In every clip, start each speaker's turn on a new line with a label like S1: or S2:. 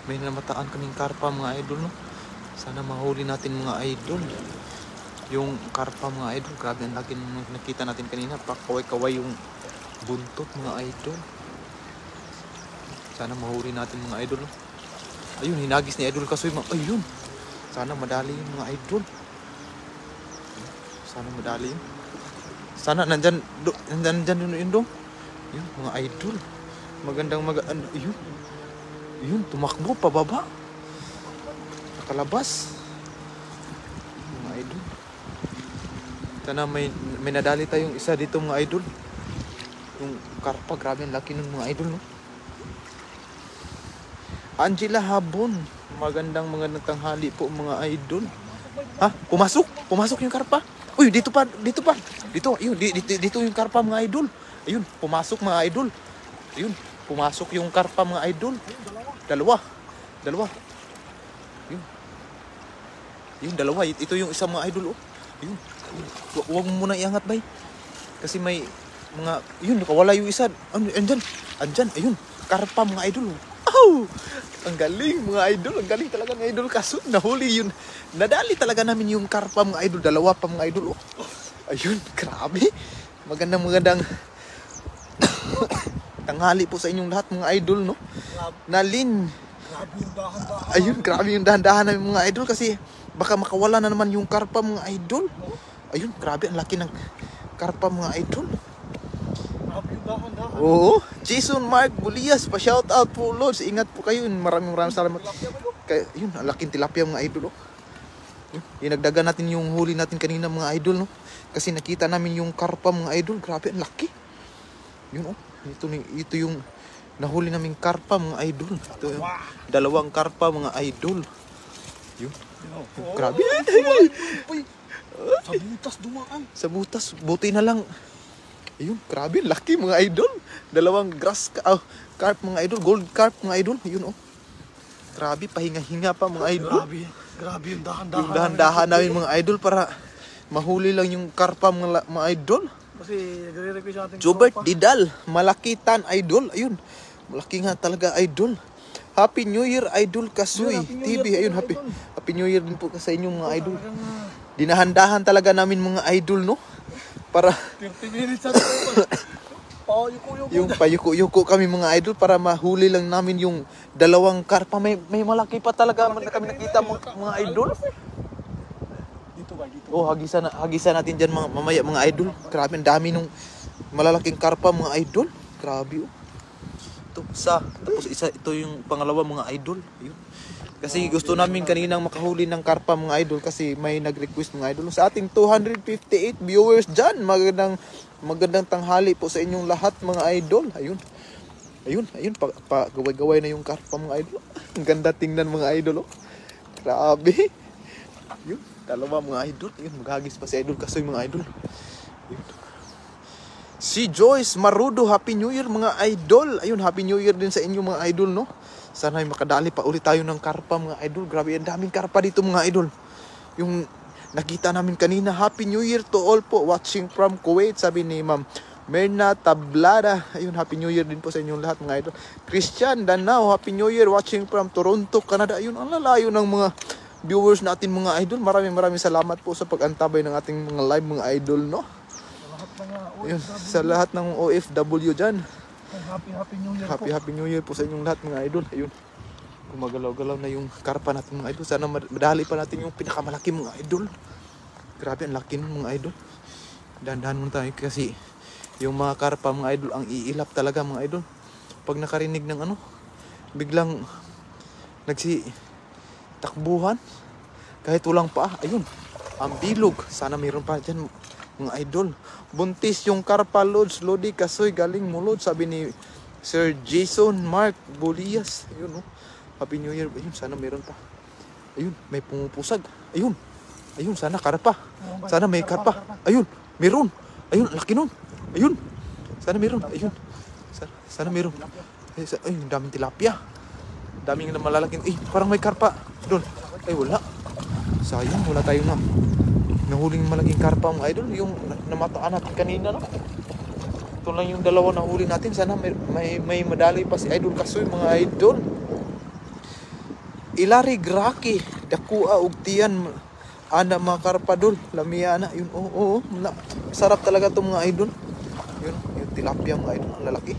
S1: May namataan kaming karpa mga idol, no? Sana mahuli natin mga idol. Yung karpa mga idol, grabe ang laki nung nakita natin kanina. Pakaway-kaway yung buntot mga idol. Sana mahuli natin mga idol, no? Ayun, hinagis ni Idol Kasoy. Ayun. Sana madali yung mga idol. Sana madali yun. Sana nandyan yun dong. Yun, mga idol. Magandang ayun. Yun, tumakbo pababa. Nakalabas. Mga idol. Sana may nadali tayong isa dito mga idol. Yung karpa, grabe ang laki ng mga idol, no? Angela Habon. Magandang tanghali po mga idol. Ha? Pumasok yung karpa. Uy, dito pa. Dito, ayun, dito yung karpa mga idol. Ayun, pumasok mga idol. Ayun, pumasok yung karpa mga idol. Dalawa. Yun, dalawa. Ito yung isang mga idol, oh. Yun. Huwag mo muna iangat, bay. Kasi may mga, yun, nakawala yung isa. Andyan. Ayun, karpa mga idol. Oh, ang galing mga idol. Ang galing talaga ng Idol Kasoy. Nahuli yun. Nadali talaga namin yung karpa mga idol. Dalawa pa mga idol, oh. Ayun, grabe. Magandang tanghali po sa inyong lahat mga idol, no? Nalin. Ayun, grabe yung dahan-dahan namin mga idol kasi baka makawala na naman yung karpa mga idol. Ayun, grabe ang laki ng karpa mga idol. Oo, Jason Mark Bulias, pa-shout out po Lods. Ingat po kayo. Maraming salamat. Yun, ang laking tilapia mga idol, oh. Inagdagan natin yung huli natin kanina mga idol, no? Kasi nakita namin yung karpa mga idol. Grabe, ang laki. Yun, oh. Ito yung nahuli naming karpa mga idol. Ito yung dalawang karpa mga idol. Yun. Grabe.
S2: Sa butas dumaan.
S1: Sa butas, buti na lang. Ayun, grabe, laki mga idol. Dalawang carp mga idol, gold carp mga idol. Ayun, oh. Grabe, pahinga-hinga pa mga idol.
S2: Grabe yung dahan-dahan.
S1: Yung dahan-dahan namin mga idol para mahuli lang yung karpa mga idol.
S2: Kasi nagre-request natin.
S1: Jobert Didal, Malakitan idol. Ayun, malaki nga talaga idol. Happy New Year Idol Kasoy TV. Ayun, happy New Year din po sa inyong mga idol. Dinahandahan talaga namin mga idol, no? Para
S2: 30 minutes sa yuko-yuko.
S1: yung payuko-yuko kami mga idol para mahuli lang namin yung dalawang karpa. May malaki pa talaga kami nakita mga idol.
S2: Dito ba? Dito.
S1: Oh, hagisan natin dyan mamaya mga idol. Grabe, ang dami nung malalaking karpa mga idol. Grabe, oh. Tapos ito yung pangalawa mga idol. Ayun. Kasi gusto namin kaninang makahuli ng karpa mga idol kasi may nag-request mga idol. Sa ating 258 viewers dyan, magandang tanghali po sa inyong lahat mga idol. Ayun, gaway-gaway na yung karpa mga idol. Ang ganda tingnan mga idol, oh. Grabe. Yun, dalawa mga idol. Yun, maghagis pa si Idol Kasoy mga idol. Yun. Si Joyce Marudo, Happy New Year mga idol. Ayun, Happy New Year din sa inyo mga idol, no? Sana ay makadali pa ulit tayo ng karpa mga idol. Grabe, ang daming karpa dito mga idol. Yung nakita namin kanina, Happy New Year to all po. Watching from Kuwait, sabi ni Ma'am Merna Tablada. Ayun, Happy New Year din po sa inyong lahat mga idol. Christian Danao, Happy New Year. Watching from Toronto, Canada. Ayun, ang lalayo ng mga viewers natin mga idol. Maraming salamat po sa pag-antabay ng ating mga live mga idol, no? Ayun, sa lahat ng OFW dyan.
S2: Happy New Year po.
S1: Happy New Year po sa inyong lahat mga idol. Ayun. Gumagalaw-galaw na yung karpa natin mga idol. Sana madali pa natin yung pinakamalaki mga idol. Grabe, ang laki ng mga idol. Dahan-dahan muna tayo kasi yung mga karpa mga idol ang iilap talaga mga idol. Pag nakarinig ng biglang takbuhan kahit walang paa. Ayun, ang bilog. Sana mayroon pa dyan mga idol. Buntis yung karpa Lods. Lodi Kasoy, galing mo Lods. Sabi ni Sir Jason Mark Bulias. Ayun, oh. Happy New Year. Ayun, sana mayroon pa. Ayun, may pumupusag. Ayun, sana karpa. Sana may karpa. Ayun, mayroon. Ayun, laki nun. Ayun, sana mayroon. Ayun, sana mayroon. Ayun, daming tilapia. Daming na malalaking. Parang may karpa doon. Ay, wala. Sayang, wala tayong nahuling malaking karpa mga idol. Yung namataan natin kanina, no? Ito lang yung dalawa na huli natin. Sana may madali pa si Idol Kasoy mga idol. Ilari graki dakua ug tiyan ana mga karpa dol lamia na yun. Oo, sarap talaga to mga idol. Yun, yung tilapia mga idol, ang lalaki.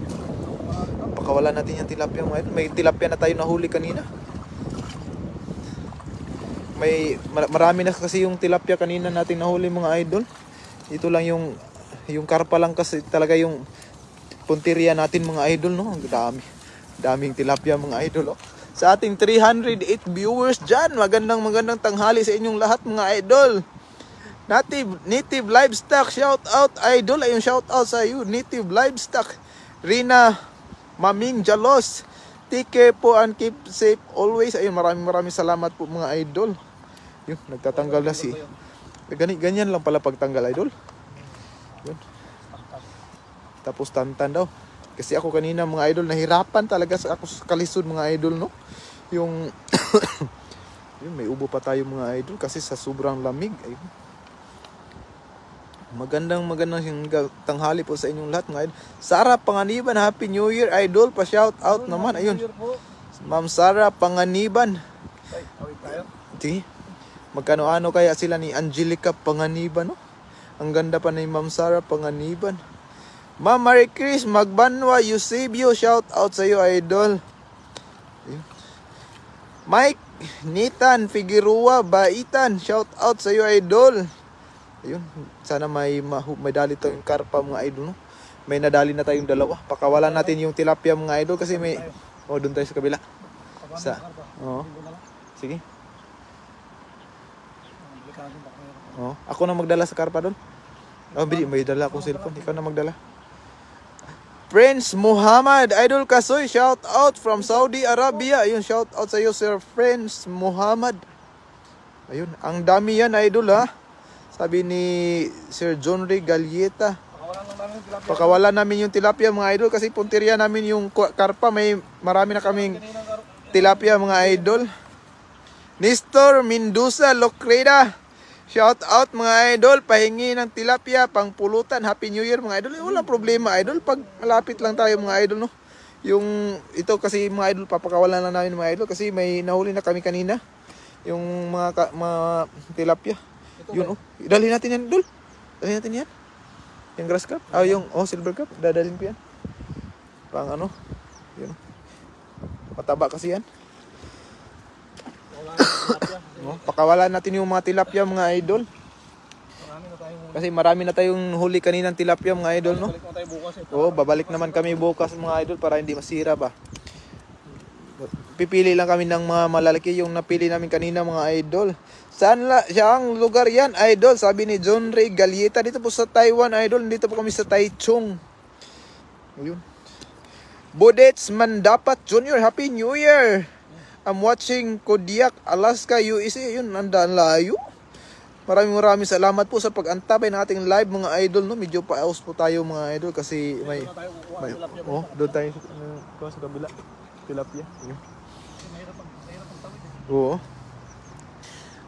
S1: Pakawalan natin yung tilapia mga idol. May tilapia na tayo nahuli kanina. Marami na kasi yung tilapia kanina natin nahuli mga idol. Ito lang yung karpa lang kasi talaga yung punteriya natin mga idol, no? Ang daming tilapia mga idol, oh. Sa ating 308 viewers dyan, magandang tanghali sa inyong lahat mga idol. Native Livestock, shout out idol. Ayun, shout out sa iyo Native Livestock. Rina Maming Jalos, take care po and keep safe always. Ayun, maraming salamat po mga idol. Yun, nagtatanggal na si ganyan lang pala pagtanggal idol. Yun. Tapos tantan daw. Kasi ako kanina mga idol, nahirapan talaga ako sa kalisod mga idol, no? Yung yun, may ubo pa tayo mga idol kasi sa sobrang lamig. Ayun. Magandang tanghali po sa inyong lahat mga idol. Sara Panganiban, Happy New Year idol. Pa-shout out naman. Ayun. Ma'am Sara Panganiban. Sige. Magkano-ano kaya sila ni Angelica Panganiban, no? Ang ganda pa ni Ma'am Sara Panganiban. Ma'am Marie Chris Magbanwa Eusebio, shout out sa iyo idol. Ayun. Mike Nitan Figueroa Baitan, shout out sa iyo idol. Ayun, sana may dali tayong karpa mga idol, no? May nadali na tayong dalawa. Pakawalan natin yung tilapia mga idol kasi may doon tayo sa kabila. Sige. Ako na magdala sa karpa doon. May dala akong cellphone. Ikaw na magdala. Prince Muhammad Idol Kasoy, shout out from Saudi Arabia. Ayun, shout out sa iyo Sir Prince Muhammad. Ayun, ang dami yan idol, ha. Sabi ni Sir John Ray Galieta, pakawalan namin yung tilapia mga idol kasi punteriya namin yung karpa. Marami na kaming tilapia mga idol. Nestor Mendoza Locreda, shout out mga idol. Pahingi ng tilapia pang pulutan. Happy New Year mga idol. Walang problema idol pag malapit lang tayo mga idol, no? Yung ito kasi mga idol, papakawalan lang namin mga idol kasi may nahuli na kami kanina yung mga tilapia. Yun, oh. Dalhin natin yan, idol. Dalhin natin yan. Yung grass carp. Yung silver carp. Dadalhin ko yan. Pang ano. Yun. Mataba kasi yan. Pakawalan natin yung mga tilapia mga idol. Kasi marami na tayong huli kaninang tilapia mga idol, no? Babalik naman kami bukas mga idol para hindi masira ba. Pipili lang kami ng mga malalaki yung napili namin kanina mga idol. Saan siyang lugar yan idol? Sabi ni John Ray Galieta. Dito po sa Taiwan idol. Dito po kami sa Taichung. Ayun. Bodets Mandapat Jr. Happy New Year. I'm watching Kodiak, Alaska, USA. Yun, nandaan layo. Maraming salamat po sa pag-antabay ng ating live mga idol, no? Medyo pa-aus po tayo mga idol kasi may doon tayo sa kabila. Tilapia. Oo.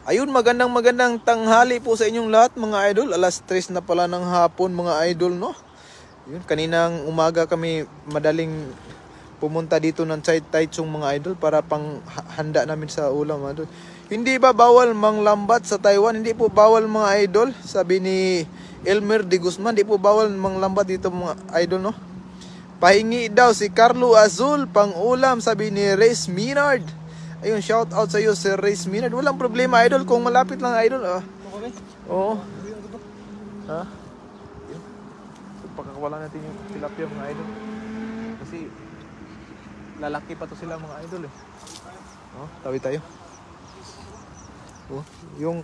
S1: Ayun, magandang tanghali po sa inyong lahat mga idol. Alas 3 na pala ng hapon mga idol, no? Yun, kaninang umaga kami madaling pumunta dito ng Taichung mga idol para pang handa namin sa ulam mga idol. Hindi ba bawal manglambat sa Taiwan? Hindi po bawal mga idol. Sabi ni Elmer de Guzman, hindi po bawal manglambat dito mga idol, no? Pahingi daw si Carlo Azul pang ulam, sabi ni Reyes Minard. Ayun, shout out sa iyo Sir Reyes Minard. Walang problema idol kung malapit lang idol. Oo. Ha? Pagkakawala natin yung tilapia mga idol. Kasi lalaki pa to sila mga idol eh. Tawid tayo. Yung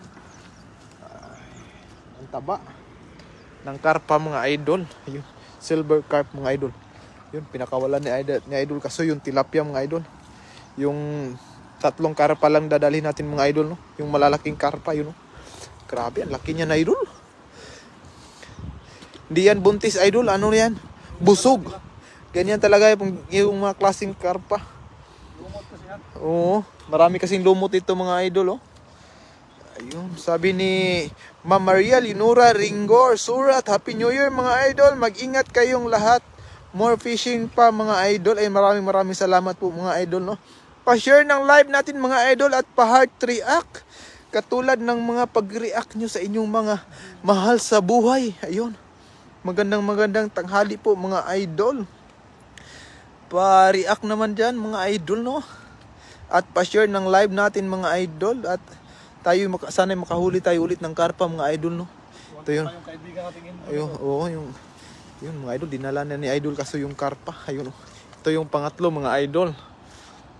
S1: ang taba ng karpa mga idol. Ayun, silver carp mga idol. Yun, pinakawalan ni idol kasi yung tilapia mga idol. Yung 3 karpa lang dadalhin natin mga idol, no? Yung malalaking karpa yun, no? Grabe, ang laki niya na idol. Hindi yan buntis idol, ano yan? Busog. Ganyan talaga yung mga klaseng karpa. Oo, marami kasing lumot ito mga idol, oh. Ayun, sabi ni Ma'am Maria Linura Ringor Surat, Happy New Year mga idol. Mag-ingat kayong lahat. More fishing pa mga idol. Ay maraming salamat po mga idol, no? Pa-share ng live natin mga idol at pa-heart react. Katulad ng mga pag-react nyo sa inyong mga mahal sa buhay. Ayun. Magandang tanghali po mga idol. Pa-react naman dyan mga idol, no? At pa-share ng live natin mga idol. At tayo sana makahuli tayo ulit ng karpa mga idol, no? Ito yun.
S2: Yung kaibigan natin
S1: Ayun, oo, yung mga idol, dinala na ni idol kaso yung karpa. Ayun, ito yung pangatlo mga idol.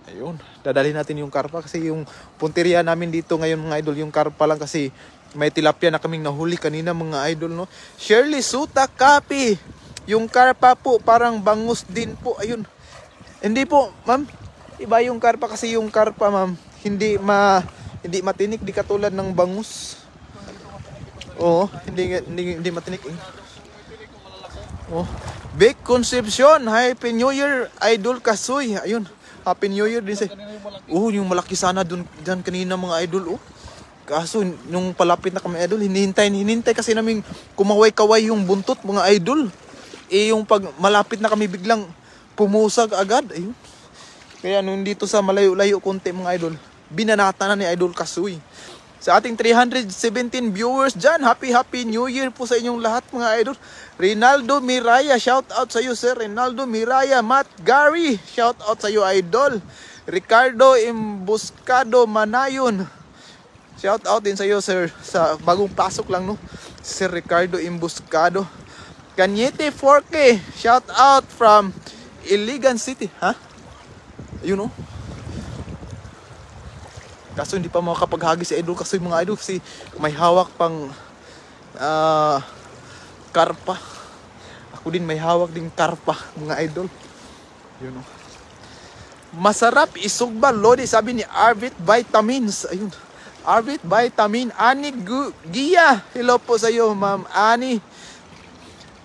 S1: Ayun, dadalhin natin yung karpa kasi yung punteriya namin dito ngayon mga idol, yung karpa lang kasi may tilapia na kaming nahuli kanina mga idol, no? Shirley Suta Kapi, yung karpa po parang bangus din po. Ayun, hindi po ma'am, iba yung karpa kasi yung karpa ma'am, hindi matinik, di katulad ng bangus. Oo, hindi matinik. Oh, Big Concepcion, Happy New Year Idol Kasoy. Ayun, Happy New Year din sa. Yung malaki sana dyan kanina mga idol. Kaso nung palapit na kami idol, hinihintay kasi namin kumaway-kaway yung buntot mga idol. Yung pag malapit na kami biglang pumusag agad. Ayun. Kaya nung dito sa malayo-layo konti mga idol, binanata na ni Idol Kasoy. Sa ating 317 viewers dyan, Happy New Year po sa inyong lahat mga idol. Rinaldo Miraya, shout out sa iyo sir. Rinaldo Miraya, Matt Gary, shout out sa iyo idol. Ricardo Imbuscado Manayon, shout out din sa iyo sir. Sa bagong pasok lang, no? Sir Ricardo Imbuscado. Kanyete 4K, shout out from Iligan City. Ha? Ayun, no? Kaso hindi pa makakapaghagi si idol kasi mga idol kasi may hawak pang karpa. Ako din may hawak ding karpa mga idol. Yun, no? Masarap isugba lodi, sabi ni Arvit Vitamins. Ayun, Arvit Vitamin. Ani Gia, hello po sa iyo ma'am Ani.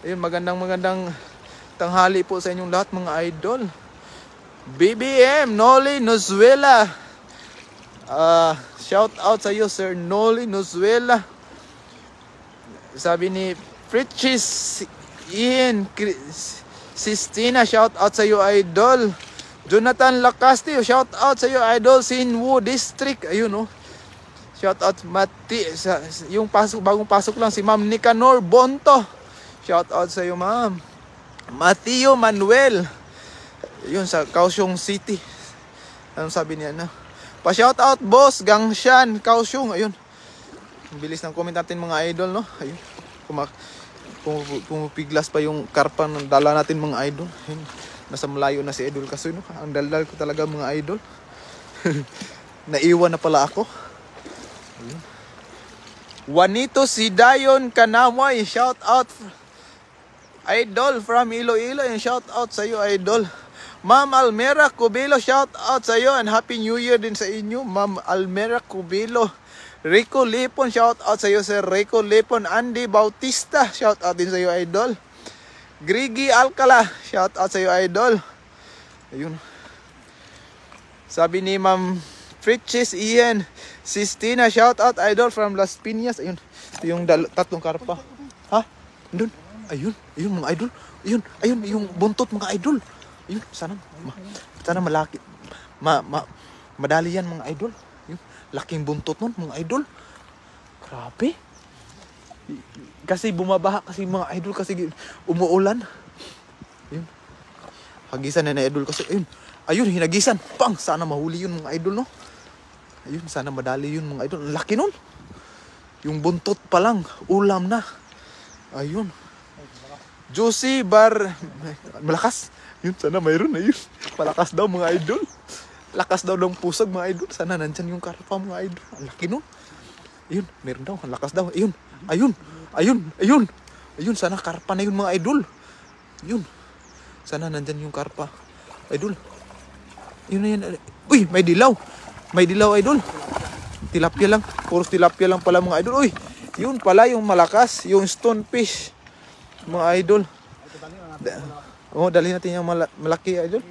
S1: Ayun, magandang tanghali po sa inyong lahat mga idol. BBM Noli Nozuela, shout out sa iyo sir Noli Nozuela. Sabi ni Fritzis Ian Sistina, shout out sa iyo idol. Jonathan Lacaste, shout out sa iyo idol. Sinwu District, ayun, no? Shout out Mati, yung bagong pasok lang si Ma'am Nicanor Bonto, shout out sa iyo ma'am. Mateo Manuel, yun sa Kaohsiung City. Anong sabi niya na? Pa-shout out boss Gangshan Kaohsiung. Ayun. Ang bilis ng comment natin mga idol, no? Ayun. Pumipiglas pa yung karpa ng dala natin mga idol. Ayun. Nasa malayo na si Idol Kasoy, no? Ang daldal ko talaga mga idol. Naiwan na pala ako. Ayun. Juanito Sidayon Kanamay, shout out idol from Iloilo, and shout out sa iyo idol. Ma'am Almera Cubilo, shout out sa iyo and Happy New Year din sa inyo Ma'am Almera Cubilo. Rico Lipon, shout out sa iyo sir Rico Lipon. Andy Bautista, shout out din sa iyo idol. Grigi Alcala, shout out sa iyo idol. Ayun. Sabi ni Ma'am Fritzis Ian Sistina, shout out idol from Las Piñas. Ayun. Ito yung tatlong karpa. Ha? Doon. Ayun mga idol. Ayun yung buntot mga idol. Ayun, sana malaki. Madali yan mga idol. Ayun, laking buntot nun mga idol. Grabe. Kasi bumabaha kasi mga idol kasi umuulan. Ayun. Hagisan na idol kasi ayun hinagisan. Pang, sana mahuli yun mga idol, no? Ayun, sana madali yun mga idol. Laki nun. Yung buntot pa lang, ulam na. Ayun. Juicy malakas. Yun, sana mayroon na yun. Malakas daw mga idol. Lakas daw ng pusag mga idol. Sana nandyan yung karpa mga idol. Ang laki nun. Ayun, meron daw. Ang lakas daw. Ayun, sana karpa na yun mga idol. Yun. Sana nandyan yung karpa. Idol. Yun na yan. Uy, may dilaw. May dilaw idol. Tilapia lang. Puros tilapia lang pala mga idol. Uy, yun pala yung malakas. Yung stonefish. Mga idol. Dali natin yung malaki idol.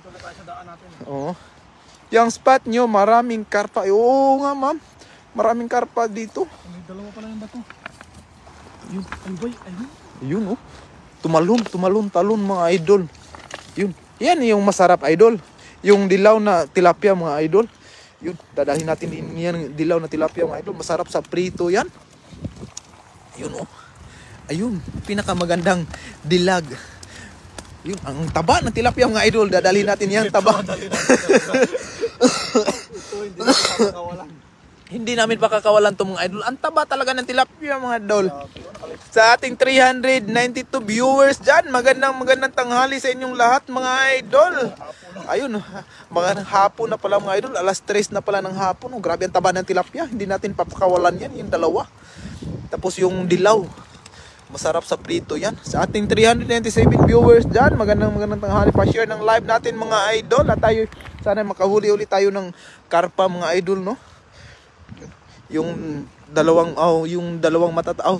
S1: Oo. Yung spot nyo, maraming karpa. Oo nga ma'am. Maraming karpa dito.
S2: May dalawa pala yung bato.
S1: Yun.
S2: Ayun.
S1: Yun, oh. Tumalon mga idol. Yun. Yan yung masarap idol. Yung dilaw na tilapia mga idol. Yun, dadalhin natin din yan dilaw na tilapia mga idol. Masarap sa prito yan. Ayun oh. Ayun, pinakamagandang dilag. Yun, ang taba ng tilapia mga idol. Dadalhin natin yan, taba. Hindi namin pakakawalan to mga idol. Ang taba talaga ng tilapia mga idol. Sa ating 392 viewers dyan, magandang tanghali sa inyong lahat mga idol. Ayun, mga hapon na pala mga idol. Alas 3 na pala ng hapon. Oh, grabe ang taba ng tilapia. Hindi natin papakawalan yan, yung dalawa. Tapos yung dilaw. Masarap sa prito yan. Sa ating 397 viewers dyan, magandang tanghali. Pa-share ng live natin mga idol. At tayo, sana makahuli ulit tayo ng karpa mga idol, no? Yung dalawang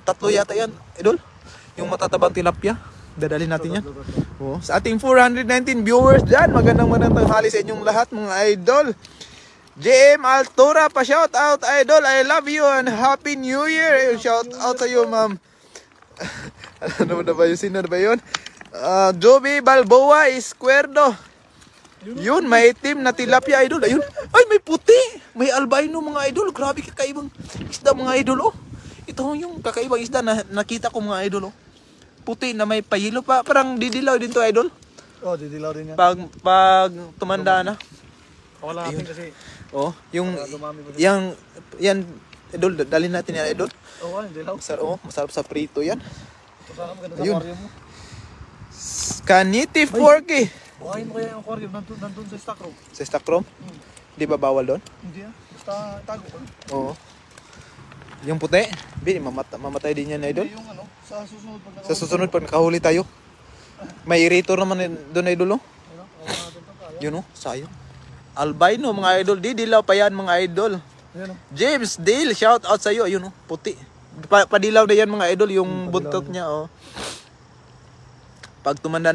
S1: tatlo yata yan, idol. Yung matatabang tilapia. Dadalhin natin yan. Oh, sa ating 419 viewers dyan, magandang tanghali sa inyong lahat mga idol. JM Altura, pa-shout out idol. I love you and Happy New Year. Shout out sa iyo, ma'am. Ano na ba yun? Sino na ba yun? Joby Balboa Escuerdo. Yun, may itim na tilapia idol. Ayun. Ay, may puti. May albino mga idol. Grabe kakaibang isda mga idol. Oh. Ito yung kakaibang isda na nakita ko mga idol. Oh. Puti na may payilo pa. Parang didilaw din to idol.
S2: Oh, didilaw din yan.
S1: Pag tumanda na.
S2: Wala natin kasi.
S1: Oh, yung yan idol, dalhin natin yan idol.
S2: Oh, didilaw.
S1: Masarap sa prito yan.
S2: Ito sana maganda sa
S1: Ayun.
S2: aquarium mo.
S1: Kaniti Forky.
S2: Buhayin mo kaya yung aquarium nandun sa stock room.
S1: Sa stock room? Di ba bawal doon?
S2: Hindi ah. Basta tago ko.
S1: Oo. Yung puti? Mamatay din yan idol.
S2: Hindi yung ano, sa susunod pag
S1: Sa susunod pag nakahuli tayo. May irritor naman doon idol oh. Yun oh, sayang. Albino mga idol, didilaw pa yan mga idol.
S2: Ayan, oh.
S1: James Dale, shout out sa iyo. Ayun oh, puti. Padilaw na yan mga idol, yung buntot niya oh. Pag tumanda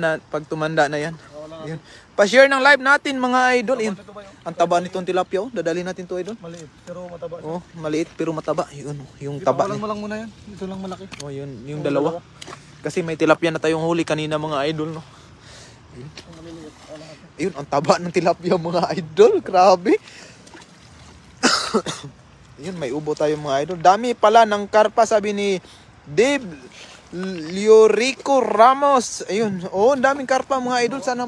S1: na yan. Ayun. Pa-share ng live natin mga idol. Ayun. Ang taba nitong tilapia oh. Dadalhin natin to idol.
S2: Maliit pero mataba.
S1: Oh, maliit pero mataba. Yun oh, yung taba.
S2: Ito lang muna yan. Ito lang malaki.
S1: Oh, yun, yung dalawa. Kasi may tilapia na tayong huli kanina mga idol no. Ayun, ang taba ng tilapia mga idol. Grabe. Ayun, may ubo tayo mga idol. Dami pala ng karpa sabi ni Dave Liorico Ramos. Ayun. Oh, daming karpa mga idol. Sana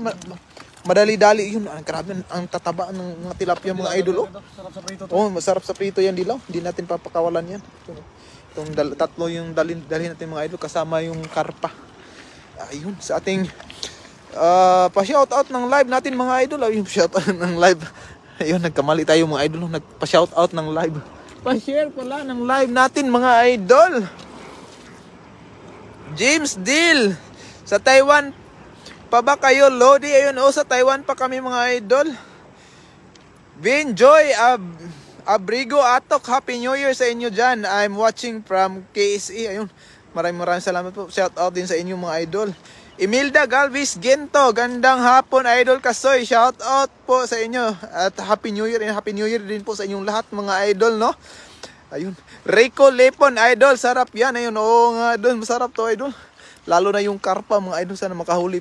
S1: madali-dali. Ayun, grabe ang tataba ng mga tilapia mga idol. Oh.
S2: Sarap sa prito to.
S1: Oh, masarap sa prito yan dilaw. Hindi natin papakawalan yan. Itong tatlo yung dalhin natin mga idol kasama yung karpa. Ayun, sa ating pa-shoutout ng live natin mga idol. Ayun, shoutout ng live. Ayun, nagkamali tayo mga idol. Nagpa-shoutout ng live. Pa-share pala ng live natin mga idol. James Deal. Sa Taiwan pa ba kayo, Lodi? Ayun, sa Taiwan pa kami mga idol. Vin Joy Abrigo Atok, Happy New Year sa inyo dyan. I'm watching from KSE. Ayun, maraming salamat po. Shout out din sa inyo mga idol. Imelda Galvis Gento, gandang hapon idol Kasoy. Shout out po sa inyo. At Happy New Year and Happy New Year din po sa inyong lahat mga idol, no? Ayun. Rico Lepon idol, sarap yan. Ayun, oo nga doon, masarap to idol. Lalo na yung karpa mga idol, sana makadali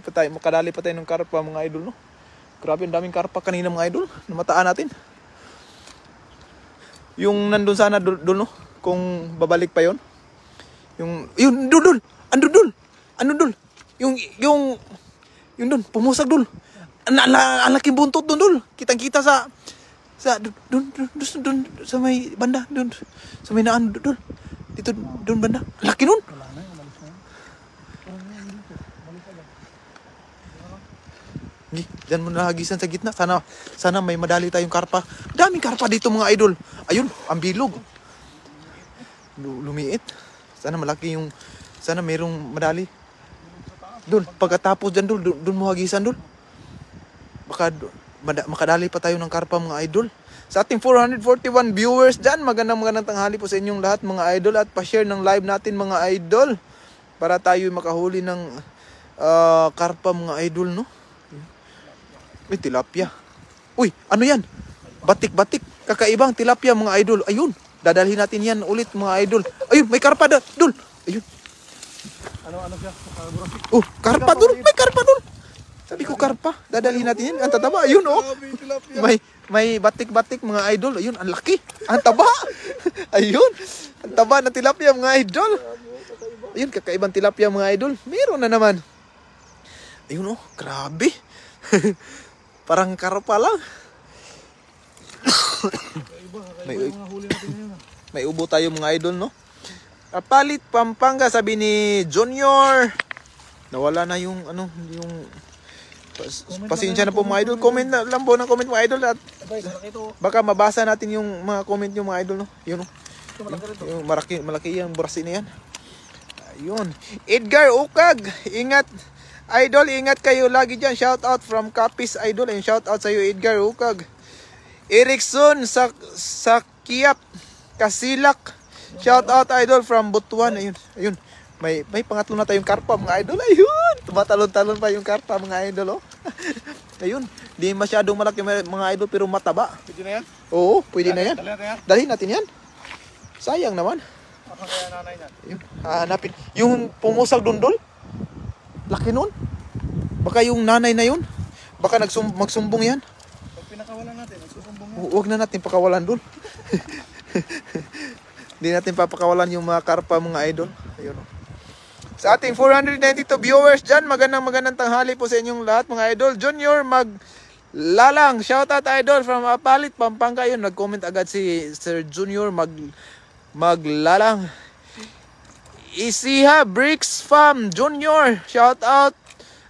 S1: pa tayo ng karpa mga idol, no? Grabe, ang daming karpa kanina mga idol. Namataan natin. Yung nandun sana doon, no? Kung babalik pa yon. Yun doon. Ano doon? Yung doon, pumusag doon. Ang laking buntot doon. Kitang-kita sa doon sa may banda doon. Sa may naan doon. Dito doon banda. Laki doon. Diyan mo nahagisan sa gitna. Sana may madali tayong karpa. Daming karpa dito mga idol. Ayun, ang bilog. Lumiit. Sana malaki yung... Sana mayroong madali. Doon, pagkatapos dyan doon mo hagisan doon. Baka makadali pa tayo ng karpa mga idol. Sa ating 441 viewers dyan, magandang tanghali po sa inyong lahat mga idol. At pa-share ng live natin mga idol. Para tayo makahuli ng karpa mga idol, no? May tilapia. Uy, ano yan? Batik. Kakaibang tilapia mga idol. Ayun, dadalhin natin yan ulit mga idol. Ayun, may karpa doon. Ayun.
S2: Ano siya?
S1: Oh, karpa doon. May karpa doon. Sabi ko, karpa. Dadalhin natin yan. Ang tataba. Ayun, oh.
S2: Grabe, tilapia.
S1: May batik-batik mga idol. Ayun, ang laki. Ang taba. Ayun. Ang taba ng tilapia mga idol. Ayun, kakaibang tilapia mga idol. Meron na naman. Ayun, oh. Grabe. Parang karpa lang.
S2: Kakaiba yung mga huli natin ngayon.
S1: May ubo tayo mga idol, no? Kapalit Pampanga, sabi ni Junior. Nawala na yung ano, yung pasensya na po mga idol. Comment na lang po ng comment mga idol at
S2: Abay, malaki ito.
S1: baka mabasa natin yung mga comment yung mga idol, no? Yun, no?
S2: Ito malaki rin to.
S1: Yung malaki yung burasi na yan. Ayun. Edgar Ukag, ingat. Idol, ingat kayo lagi dyan. Shout out from Kapis Idol and shout out sa iyo Edgar Ukag. Erickson Sakiap Kasilak. Shout out idol from Butuan. Ayun, ayun. May pangatlo na tayong karpa mga idol. Ayun. Tumatalon-talon pa yung karpa mga idol, oh. Ayun. Di masyadong malaki mga idol pero mataba.
S2: Pwede na yan?
S1: Oo, pwede na yan.
S2: Dali natin yan.
S1: Dalhin natin yan. Sayang naman.
S2: Ako kaya nanay niyan.
S1: Ayun. Hanapin. Yung pumusag dundol. Laki nun. Baka yung nanay na yun. Baka magsumbong yan.
S2: Pag pinakawalan natin, nagsusumbong yan.
S1: Huwag na natin pakawalan dun. Hindi natin papakawalan yung mga karpa mga idol. Ayun, oh. Sa ating 492 viewers dyan, magandang tanghali po sa inyong lahat mga idol. Junior Maglalang, shout out idol from Apalit, Pampanga. Yun, nag-comment agad si Sir Junior Maglalang. Isiha Bricks Farm Junior, shout out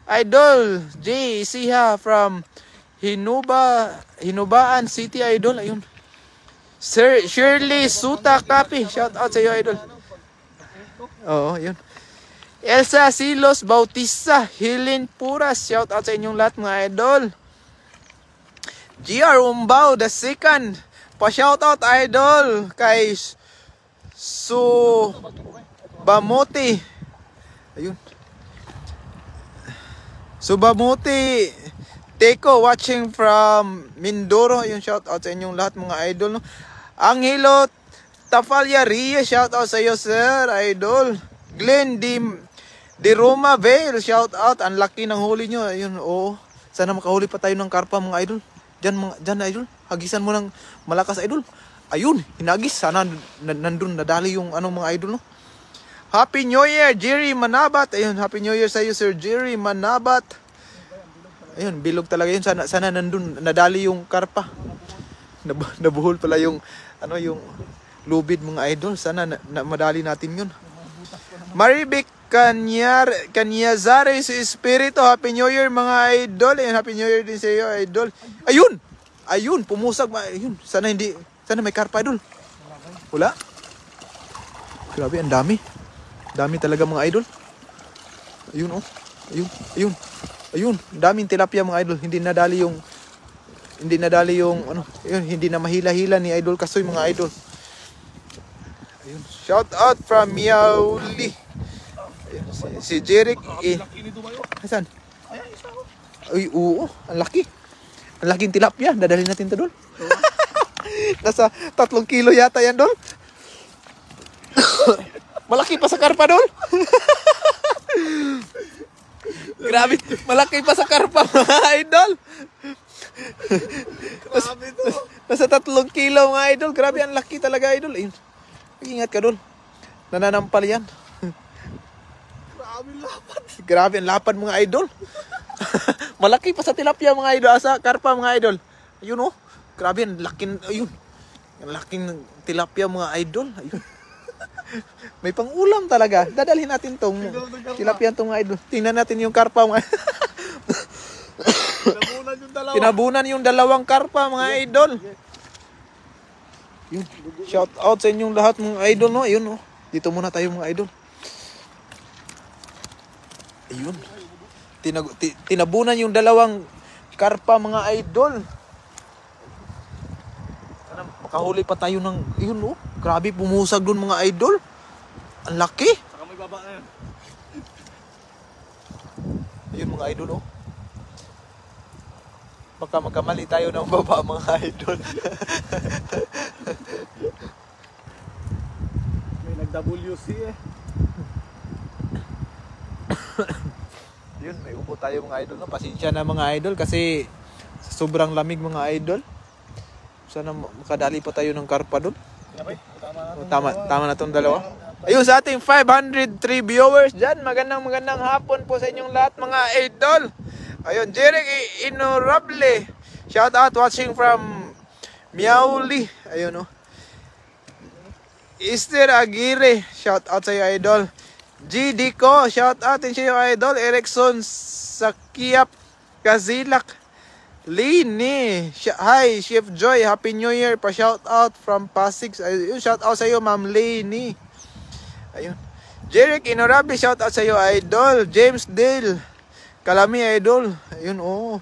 S1: idol. J. Isiha from Hinubaan City idol. Ayun. Sir Shirley Suta Kapi, shout out sa iyo idol. Oo, yun. Elsa Silos Bautista, Hilin Puras, shout out sa inyong lahat mga idol. GR Umbao the second, pa shout out idol kay Subamuti. Ayun. Subamuti Teko watching from Mindoro. Ayun, shout out sa inyong lahat mga idol, no? Angelo Tafalya Ria, shout out sa iyo sir idol. Glenn Di Roma Vale, shout out. Ang laki ng huli nyo. Ayun, oo. Sana makahuli pa tayo ng karpa mga idol. Diyan idol. Hagisan mo ng malakas idol. Ayun, hinagis. Sana nandun nadali yung mga idol, no? Happy New Year, Jerry Manabat. Ayun, Happy New Year sa iyo Sir Jerry Manabat. Ayun, bilog talaga yun. Sana nandun nadali yung karpa. Nabuhol pala yung yung lubid mga idol. Sana madali natin yun. Marivic Kanyazare si Espiritu, Happy New Year mga idol. Ayun, Happy New Year din sa iyo idol. Ayun, pumusag. Ayun, sana may karpa idol. Wala. Grabe, ang dami. Dami talaga mga idol. Ayun, oh. Ayun, daming tilapia mga idol. Hindi nadali yung ayun, hindi na mahila-hila ni Idol Kasoy mga idol. Ayun, shout out from Miauli. Ayun, si Jeric Hasan. Ay, oo, ang laki. Ang laking tilapia, dadalhin natin 'to doon. Nasa 3 kilo yata yan doon. Malaki pa sa karpa doon. Grabe, malaki pa sa karpa mga idol.
S2: Grabe to.
S1: Nasa 3 kilo mga idol. Grabe, ang laki talaga idol. Ayun. Ingat ka doon. Nananampal yan.
S2: Grabe lapad.
S1: Grabe, ang lapad mga idol. Malaki pa sa tilapia mga idol. Sa karpa mga idol. Ayun, oh. Grabe, ang laking, ayun. Ang laking tilapia mga idol. Ayun. May pang-ulam talaga. Dadalhin natin tong tilapia tong mga idol. Tingnan natin yung karpa mga
S2: Nabunan yung dalawa.
S1: Kinabunan yung 2 karpa mga idol. Yun. Shout out sa inyong lahat mga idol, no. Ayun, no. Dito muna tayo mga idol. Ayun. Tinabunan yung 2 karpa mga idol. Sana makahuli pa tayo ng ayun, no. Grabe, pumusag doon mga idol. Ang laki.
S2: Saka may baba na yan.
S1: Ayun mga idol, oh. Baka magkamali tayo ng baba mga idol.
S2: May nag-WC eh.
S1: Ayun, may upo tayo mga idol, no? Pasensya na mga idol kasi sobrang lamig mga idol. Sana makadali pa tayo ng karpa doon. Tama na tong dalawa. Ayun sa ating 503 viewers dyan. Magandang hapon po sa inyong lahat mga idol. Ayun, Jeric Inorable. Shout out watching from Miauli. Ayun, no. Esther Aguirre. Shout out sa iyo idol. G. Dico. Shout out din sa iyo idol. Erickson Sakiap Kazilak. Lini. Hi, Chef Joy. Happy New Year. Pa-shout out from Pasig. Ayun, shout out sa iyo, Ma'am Lini. Ayun. Jeric Inorable, shout out sa iyo, idol. James Dale. Kalami, idol. Ayun, oh.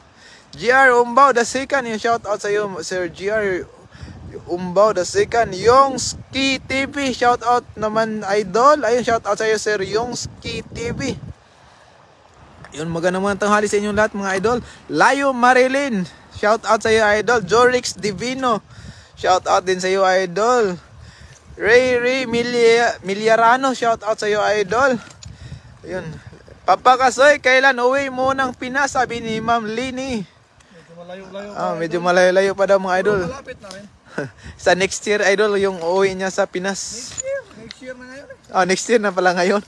S1: GR Umbao, the second. Yung shout out sa iyo, Sir GR Umbao, the second. Yongski TV, shout out naman, idol. Ayun, shout out sa iyo, Sir Yongski TV. Yun, magandang tanghali sa inyong lahat mga idol. Layo Marilyn, shout out sa iyo idol. Jorix Divino, shout out din sa iyo idol. Ray Miliarano, shout out sa iyo idol. Yun. Papa Kasoy, kailan uwi mo ng Pinas? Sabi ni Ma'am Lini.
S2: Medyo malayo-layo.
S1: Medyo malayo-layo pa daw mga idol.
S2: Malapit na rin.
S1: Sa next year idol, yung uwi niya sa Pinas.
S2: Next year na ngayon
S1: Next year na pala ngayon.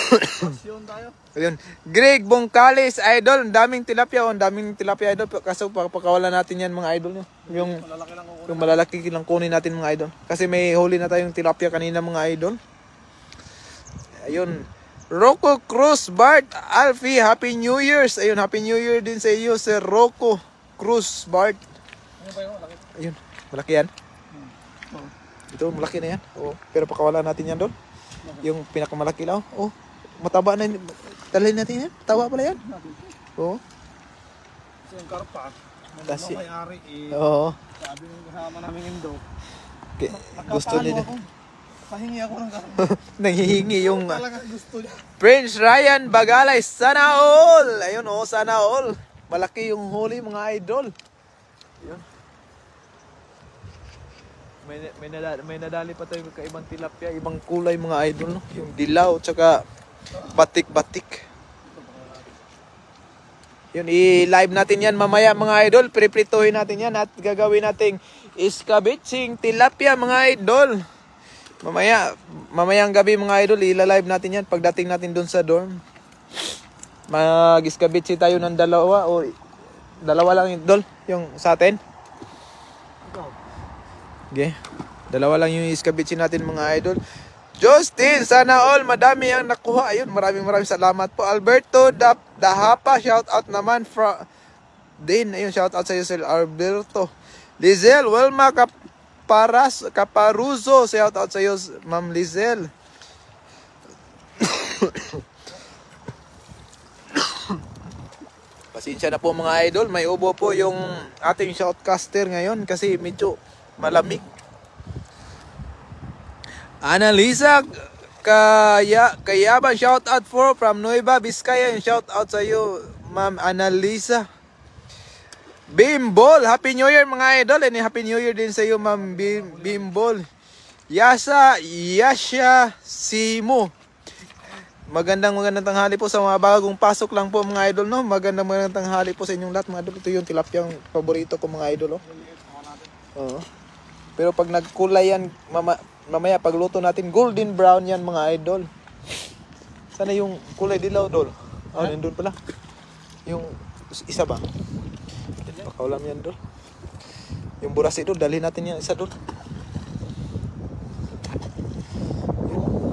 S2: Pasyon tayo.
S1: Ayun. Greg Bongkalis, idol. Ang daming tilapia. Ang daming tilapia, idol. Kaso pakawalan natin yan mga idol. Yung
S2: Malalaki lang kukunin.
S1: yung malalaki lang kunin natin mga idol. Kasi may huli na tayong tilapia kanina mga idol. Ayun. Rocco Cruz Bart Alfie, Happy New Year's. Ayun, Happy New Year din sa iyo, Sir Rocco Cruz Bart.
S2: Ano ba yun? Malaki.
S1: Ayun. Malaki yan. Ito, malaki na yan. Oo. Pero pakawalan natin yan doon. Yung pinakamalaki lang. Oh, mataba na yun. Dalhin natin yan. Taba pala yan. Oo.
S2: Kasi yung karpa,
S1: Kasi-
S2: may-ari
S1: Oo.
S2: sabi ng kasama namin Indo.
S1: Okay. Gusto nila.
S2: Pahingi ako ng karpa.
S1: Nanghihingi yung
S2: Talaga gusto niya.
S1: Prince Ryan Bagalay. Sana all. Ayun, oh, sana all. Malaki yung huli mga idol. Ayun. May nadali pa tayo kaibang tilapia, ibang kulay mga idol, no? Yung dilaw, tsaka batik-batik. Yun, i-live natin yan mamaya mga idol. Priprituhin natin yan at gagawin nating iskabitsing tilapia mga idol. Mamayang gabi mga idol, i-live natin yan pagdating natin dun sa dorm. Mag-iskabitsi tayo ng dalawa o dalawa lang idol, yung sa atin. Okay. Dalawa lang yung iskabitsin natin mga idol. Justin, sana all madami ang nakuha. Ayun, maraming salamat po. Alberto Dahapa, shout out naman from din. Ayun, shout out sa iyo Sir Alberto. Lizelle Wilma Caparuzo, shout out sa iyo Ma'am Lizelle. Pasensya na po mga idol, may ubo po yung ating shoutcaster ngayon kasi medyo malamig. Annalisa Kayaban, shout out from Nueva Vizcaya. Shout out sa iyo Ma'am Annalisa. Bimbol, Happy New Year mga idol. And Happy New Year din sa iyo Ma'am Bimbol. Yasha Simo. Magandang tanghali po sa mga bagong pasok lang po mga idol, no. Magandang tanghali po sa inyong lahat mga idol. Ito yung tilapiyang paborito ko mga idol, oh. Oo. Pero pag nagkulay yan, mamaya pagluto natin, golden brown yan mga idol. Sana yung kulay dilaw, dol. Nandun pala. Yung isa ba? Pakaulam yan, dol. Yung burasi, dol. Dalhin natin yan isa, dol.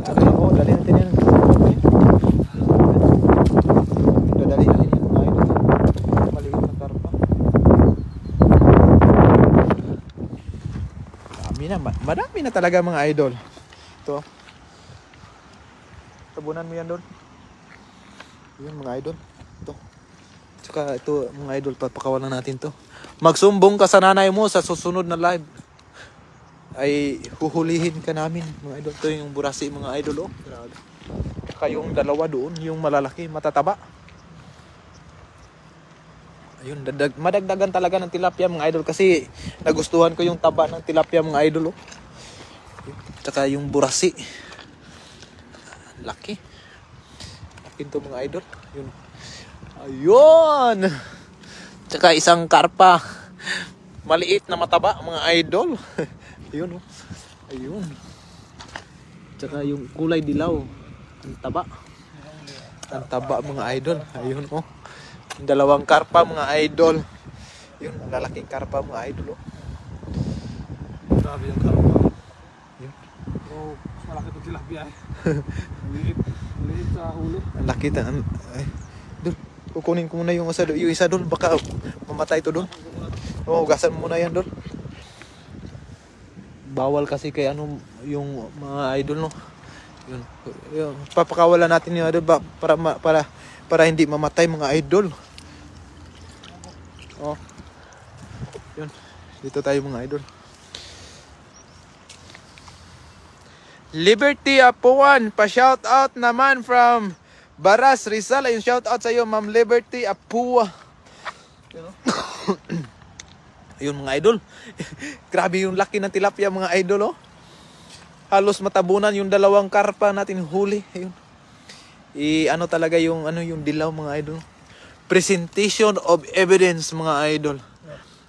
S1: Dalhin natin yan. Dadali natin yan mga idol. Maliit na karpa. Madami na talaga mga idol. Ito. Tabunan mo yan doon. Yun mga idol. Ito. Tsaka ito mga idol, papakawalan natin to. Magsumbong ka sa nanay mo sa susunod na live. Ay huhulihin ka namin mga idol. Ito yung burasi mga idol, oh. Grabe. Tsaka yung dalawa doon, yung malalaki, matataba. Ayun, madagdagan talaga ng tilapia mga idol kasi nagustuhan ko yung taba ng tilapia mga idol, oh. Tsaka yung burasi. Laki. akin to mga idol. Yun. Ayun. Tsaka isang karpa. Maliit na mataba mga idol. Ayun oh. Ayun. Tsaka yung kulay dilaw. Ang taba. Ang taba mga idol. Ayun oh. Yung dalawang karpa mga idol. Yun, lalaking karpa mga idol oh.
S2: Grabe yung karpa.
S1: Yun.
S2: Oh, malaki ito tilapia eh. Maliit sa huli.
S1: Ang laki ta. Ay. Dul, kukunin ko muna yung isa dul. Baka mamatay to dul. Oo, hugasan mo muna yan dul. Bawal kasi kay ano yung mga idol no. Yun. Yun. Papakawalan natin yung idol para hindi mamatay mga idol. Oh. Yun. Dito tayo mga idol. Liberty Apuan, pa-shout out naman from Baras Rizal. Ayun, shout out sa iyo Ma'am Liberty Apua. Ayun mga idol. Grabe yung laki ng tilapia mga idol oh. Halos matabunan yung dalawang karpa natin huli. Ayun. Ano talaga yung dilaw mga idol. Presentation of evidence mga idol.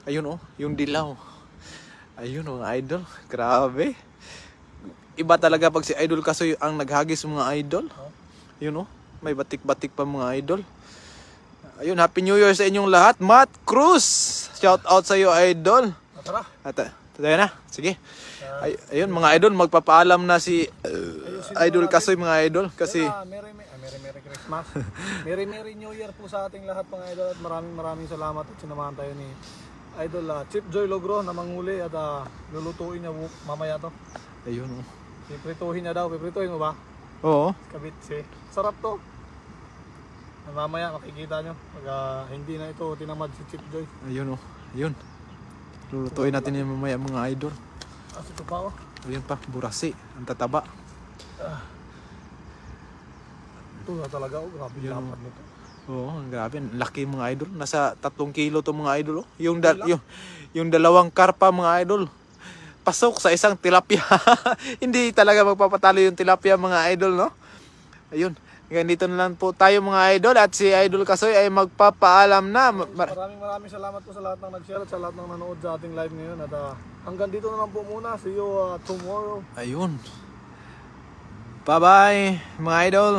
S1: Ayun oh, yung dilaw. Ayun mga idol. Grabe. Iba talaga pag si Idol Kasoy ang naghagis mga idol. Yun oh, may batik-batik pa mga idol. Ayun, Happy New Year sa inyong lahat. Matt Cruz, shout out sa iyo idol.
S2: Tara.
S1: Tayo na, sige. Ayun mga idol, magpapaalam na si Idol Kasoy mga idol. Kasi
S2: Merry Christmas. Merry New Year po sa ating lahat mga idol. At maraming salamat at sinamahan tayo ni Idol Chip Joy Logro na manghuli at lulutuin niya mamaya to.
S1: ayun oh.
S2: Piprituhin niya daw. Piprituhin mo ba?
S1: Oo.
S2: Kabitsi. Sarap to. Mamaya makikita nyo. Pag hindi na ito tinamad si Chip Joy.
S1: Ayun oh. Ayun. Lulutuin natin yung mamaya mga idol.
S2: Ito pa oh.
S1: Ayun pa, burasi. Ang tataba.
S2: Ito na talaga oh. Grabe
S1: Yun,
S2: dapat nito.
S1: Oo, ang grabe. Ang laki mga idol. Nasa 3 kilo to mga idol oh. Yung dalawang karpa mga idol. Pasok sa isang tilapia. Hindi talaga magpapatalo yung tilapia mga idol no. Ayun. Ganito na lang po tayo mga idol. At si Idol Kasoy ay magpapaalam na.
S2: Maraming salamat po sa lahat ng nag-share at sa lahat ng nanood sa ating live ngayon. At hanggang dito na lang po muna. See you tomorrow.
S1: Ayun. Bye bye mga idol.